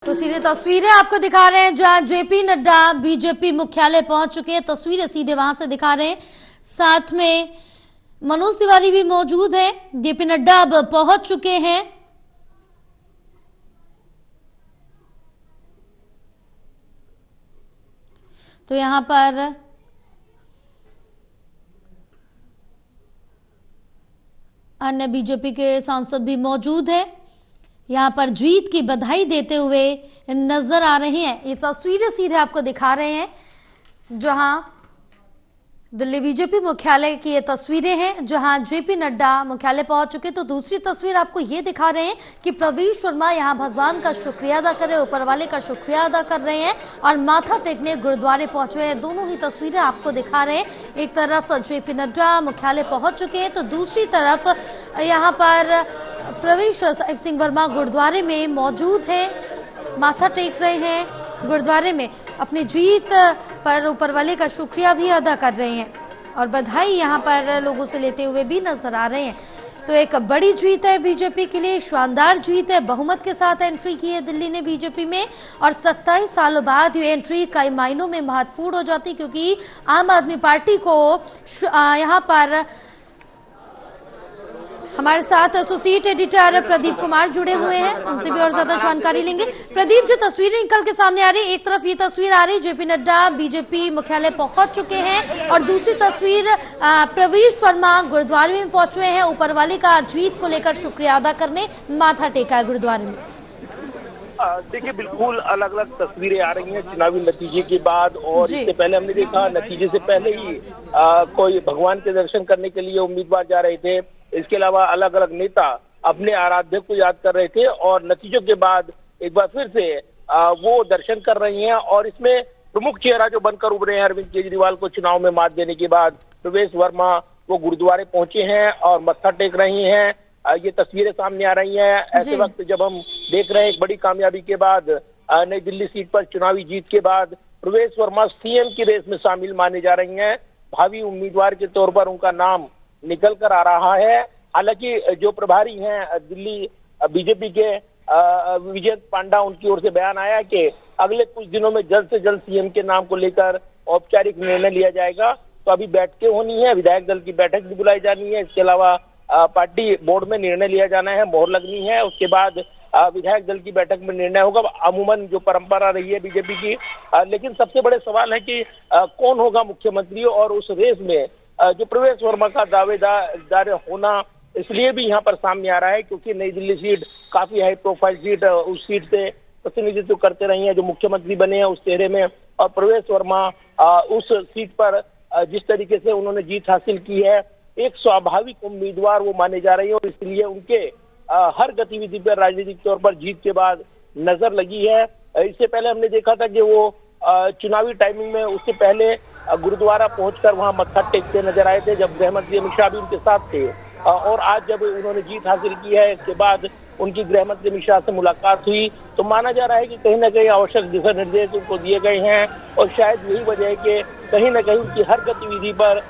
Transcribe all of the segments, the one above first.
तो सीधे तस्वीरें आपको दिखा रहे हैं जहां जेपी नड्डा बीजेपी मुख्यालय पहुंच चुके हैं। तस्वीरें सीधे वहां से दिखा रहे हैं। साथ में मनोज तिवारी भी मौजूद हैं। जेपी नड्डा अब पहुंच चुके हैं। तो यहां पर अन्य बीजेपी के सांसद भी मौजूद हैं। यहाँ पर जीत की बधाई देते हुए नजर आ रहे हैं। ये तस्वीरें सीधे आपको दिखा रहे हैं जहां दिल्ली बीजेपी मुख्यालय की ये तस्वीरें हैं जहां जेपी नड्डा मुख्यालय पहुंच चुके। तो दूसरी तस्वीर आपको ये दिखा रहे हैं कि प्रवीश वर्मा यहां भगवान का शुक्रिया अदा कर रहे हैं, ऊपर वाले का शुक्रिया अदा कर रहे हैं और माथा टेकने गुरुद्वारे पहुंचे हैं। दोनों ही तस्वीरें आपको दिखा रहे हैं। एक तरफ जेपी नड्डा मुख्यालय पहुंच चुके हैं तो दूसरी तरफ यहाँ पर प्रवीश सिंह वर्मा गुरुद्वारे में मौजूद है, माथा टेक रहे हैं। गुरुद्वारे में अपनी जीत पर ऊपर वाले का शुक्रिया भी अदा कर रहे हैं और बधाई यहाँ पर लोगों से लेते हुए भी नजर आ रहे हैं। तो एक बड़ी जीत है बीजेपी के लिए, शानदार जीत है। बहुमत के साथ एंट्री की है दिल्ली ने बीजेपी में और 27 सालों बाद ये एंट्री कई मायनों में महत्वपूर्ण हो जाती क्योंकि आम आदमी पार्टी को यहाँ पर हमारे साथ एसोसिएट एडिटर प्रदीप कुमार जुड़े हुए हैं, उनसे भी और ज्यादा जानकारी लेंगे। प्रदीप, जो तस्वीरें निकल के सामने आ रही है, एक तरफ ये तस्वीर आ रही है जेपी नड्डा बीजेपी मुख्यालय पहुंच चुके हैं और दूसरी तस्वीर प्रवीश वर्मा गुरुद्वारे में पहुंचे हैं, ऊपर वाले का जीत को लेकर शुक्रिया अदा करने माथा टेका है गुरुद्वारे में। देखिए, बिल्कुल अलग अलग तस्वीरें आ रही हैं चुनावी नतीजे के बाद। और इससे पहले हमने देखा नतीजे से पहले ही कोई भगवान के दर्शन करने के लिए उम्मीदवार जा रहे थे। इसके अलावा अलग अलग नेता अपने आराध्य को याद कर रहे थे और नतीजों के बाद एक बार फिर से वो दर्शन कर रही हैं। और इसमें प्रमुख चेहरा जो बनकर उभरे हैं अरविंद केजरीवाल को चुनाव में मात देने के बाद प्रवेश वर्मा वो गुरुद्वारे पहुंचे हैं और मत्था टेक रही हैं। ये तस्वीरें सामने आ रही हैं ऐसे वक्त जब हम देख रहे हैं एक बड़ी कामयाबी के बाद, नई दिल्ली सीट पर चुनावी जीत के बाद प्रवेश वर्मा सीएम की रेस में शामिल माने जा रही हैं। भावी उम्मीदवार के तौर पर उनका नाम निकल कर आ रहा है। हालांकि जो प्रभारी हैं दिल्ली बीजेपी के विजय पांडा, उनकी ओर से बयान आया कि अगले कुछ दिनों में जल्द से जल्द सीएम के नाम को लेकर औपचारिक निर्णय लिया जाएगा। तो अभी बैठकें होनी है, विधायक दल की बैठक भी बुलाई जानी है। इसके अलावा पार्टी बोर्ड में निर्णय लिया जाना है, मोहर लगनी है। उसके बाद विधायक दल की बैठक में निर्णय होगा, अमूमन जो परंपरा रही है बीजेपी की। लेकिन सबसे बड़े सवाल है कि कौन होगा मुख्यमंत्री। और उस रेस में जो प्रवेश वर्मा का दावेदार होना इसलिए भी यहाँ पर सामने आ रहा है क्योंकि नई दिल्ली सीट काफी हाई प्रोफाइल सीट, उस सीट से प्रतिनिधित्व करते रही है, जो मुख्यमंत्री बने हैं उस चेहरे में। और प्रवेश वर्मा उस सीट पर जिस तरीके से उन्होंने जीत हासिल की है, एक स्वाभाविक उम्मीदवार वो माने जा रही है और इसलिए उनके हर गतिविधि पर राजनीतिक तौर पर जीत के बाद नजर लगी है। इससे पहले हमने देखा था कि वो चुनावी टाइमिंग में उससे पहले गुरुद्वारा पहुंचकर वहां मत्था टेकते नजर आए थे जब गृह मंत्री अमित शाह भी उनके साथ थे। और आज जब उन्होंने जीत हासिल की है इसके बाद उनकी गृह मंत्री अमित शाह से मुलाकात हुई तो माना जा रहा है कि कहीं ना कहीं आवश्यक दिशा निर्देश उनको दिए गए हैं और शायद यही वजह है कि कहीं ना कहीं उनकी हर गतिविधि पर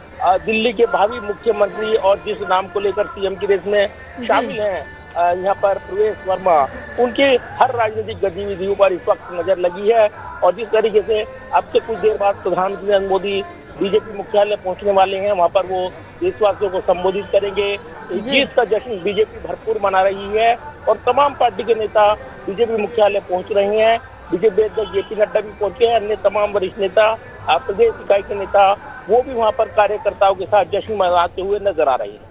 दिल्ली के भावी मुख्यमंत्री और जिस नाम को लेकर सीएम की रेस में शामिल हैं यहाँ पर प्रवेश वर्मा, उनके हर राजनीतिक गतिविधियों पर इस वक्त नजर लगी है। और जिस तरीके से अब से कुछ देर बाद प्रधानमंत्री नरेंद्र मोदी बीजेपी मुख्यालय पहुंचने वाले हैं, वहां पर वो देशवासियों को संबोधित करेंगे। जीत का जश्न बीजेपी भरपूर मना रही है और तमाम पार्टी के नेता बीजेपी मुख्यालय पहुंच रहे हैं। बीजेपी अध्यक्ष जेपी नड्डा भी पहुंचे हैं, अन्य तमाम वरिष्ठ नेता, प्रदेश इकाई के नेता, वो भी वहां पर कार्यकर्ताओं के साथ जश्न मनाते हुए नजर आ रहे हैं।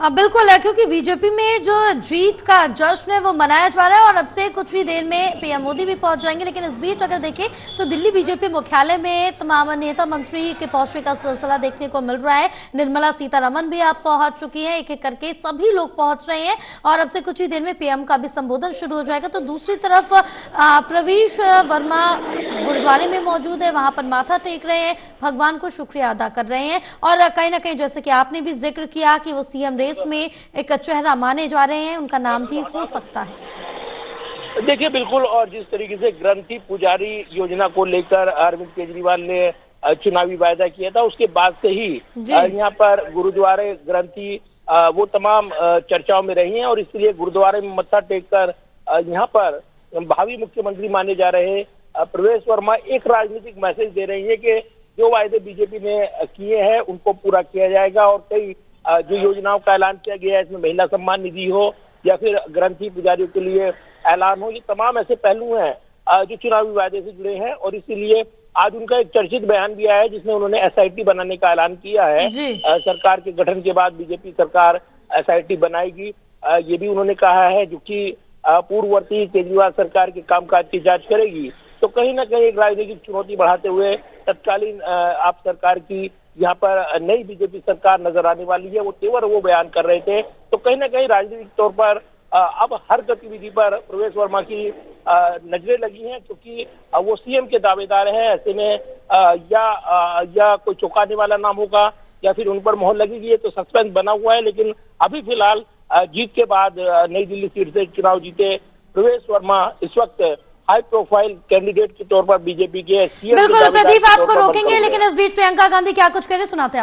बिल्कुल है क्योंकि बीजेपी में जो जीत का जश्न है वो मनाया जा रहा है और अब से कुछ ही देर में पीएम मोदी भी पहुंच जाएंगे। लेकिन इस बीच अगर देखें तो दिल्ली बीजेपी मुख्यालय में तमाम नेता मंत्री के पहुंचने का सिलसिला देखने को मिल रहा है। निर्मला सीतारमण भी आप पहुंच चुकी हैं, एक एक करके सभी लोग पहुंच रहे हैं और अब से कुछ ही देर में पीएम का भी संबोधन शुरू हो जाएगा। तो दूसरी तरफ प्रवीश वर्मा गुरुद्वारे में मौजूद है, वहां पर माथा टेक रहे हैं, भगवान को शुक्रिया अदा कर रहे हैं और कहीं ना कहीं जैसे कि आपने भी जिक्र किया कि वो सीएम रेस में एक चेहरा माने जा रहे हैं, उनका नाम भी हो सकता है। देखिए, बिल्कुल। और जिस तरीके से ग्रंथी पुजारी योजना को लेकर अरविंद केजरीवाल ने चुनावी वायदा किया था, उसके बाद से ही यहाँ पर गुरुद्वारे ग्रंथी वो तमाम चर्चाओं में रही हैं और इसलिए गुरुद्वारे में मत्था टेक कर यहाँ पर भावी मुख्यमंत्री माने जा रहे प्रवेश वर्मा एक राजनीतिक मैसेज दे रही है कि जो वायदे बीजेपी ने किए हैं उनको पूरा किया जाएगा और कई जो योजनाओं का ऐलान किया गया है, इसमें महिला सम्मान निधि हो या फिर ग्रंथी पुजारियों के लिए ऐलान हो, ये तमाम ऐसे पहलू हैं जो चुनावी वायदे से जुड़े हैं। और इसीलिए आज उनका एक चर्चित बयान भी आया है जिसमें उन्होंने एसआईटी बनाने का ऐलान किया है। सरकार के गठन के बाद बीजेपी सरकार एसआईटी बनाएगी, ये भी उन्होंने कहा है, जो कि पूर्ववर्ती केजरीवाल सरकार के कामकाज की जांच करेगी। तो कहीं ना कहीं एक राजनीतिक चुनौती बढ़ाते हुए तत्कालीन आप सरकार की यहाँ पर नई बीजेपी सरकार नजर आने वाली है, वो तेवर वो बयान कर रहे थे। तो कहीं ना कहीं राजनीतिक तौर पर अब हर गतिविधि पर प्रवेश वर्मा की नजरें लगी हैं, क्योंकि वो सीएम के दावेदार हैं। ऐसे में या कोई चौंकाने वाला नाम होगा या फिर उन पर मोहर लगेगी, ये तो सस्पेंस बना हुआ है। लेकिन अभी फिलहाल जीत के बाद नई दिल्ली सीट से चुनाव जीते प्रवेश वर्मा इस वक्त हाई प्रोफाइल कैंडिडेट के तौर पर बीजेपी के सीएम। बिल्कुल प्रदीप, आपको रोकेंगे, लेकिन इस बीच प्रियंका गांधी क्या कुछ कह रहे सुनाते हैं आप।